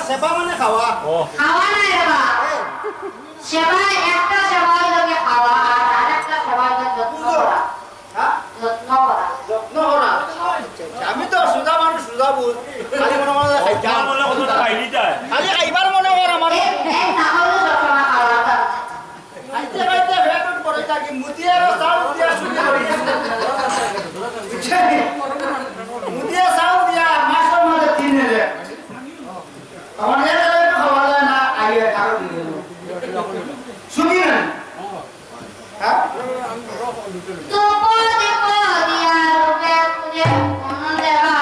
সেবা মানে খাওয়া খাওয়া না বাবা সেবা একটা সেবা হইলো খাওয়া আর আরেকটা সেবা হইলো যত্ন করা যত্ন করা আমি তো সুদা মানুষ সুদা বুঝ খালি মনে মনে খাইতাম মনে কত খাইলি যায় খালি খাইবার মনে কর আমার না হলো সবসময় খাওয়াটা খাইতে খাইতে ফেট করে থাকি মুতিয়া আর চাউল দিয়া শুনি মুতিয়া চাউল দিয়া মাছের মধ্যে তিনে রে আমার এর খাওয়া যায় না আগে আরো দিয়ে শুনি না হ্যাঁ তো পদে পদিয়া রূপে তুজে কোন দেবা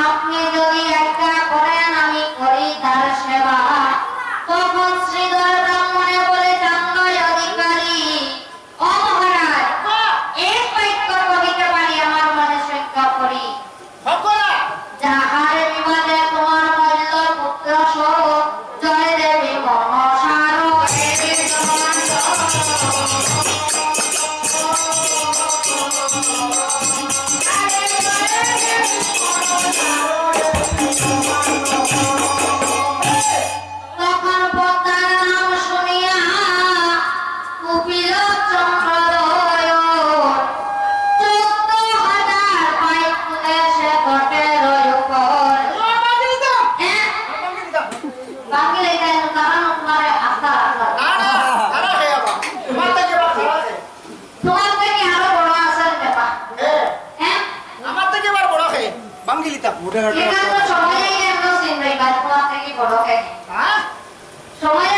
আপনি যদি একটা করেন আমি করি তার সেবা তখন শ্রীধর ব্রাহ্মণে বলে জানলয় অধিকারী ও মহারাজ এক বাক্য কহিতে পারি আমার মনে সত্য করি সকলা যাহার বিবাদে তোমার মল্ল পুত্র সহ জয় দেবী মনসার তখন পদ্মার নাম শুনিয়া কুপিল চন্দ্রোদয় 14,000 পাই খুলে সে ঘটের উপর বাঙালি কেন কারণ তোমারে আস্থা রাখলাম না না তারা খাইবা তোমার থেকে বা খাওয়া খাই তোমার থেকে আরো বড় আছেন দেবা হ্যাঁ আমার থেকে বার বড় খাই বাঙ্গিলিতা এটা তো সময় কেন চিন্তাই বাদ তোমার থেকে বড় কে হ্যাঁ সময়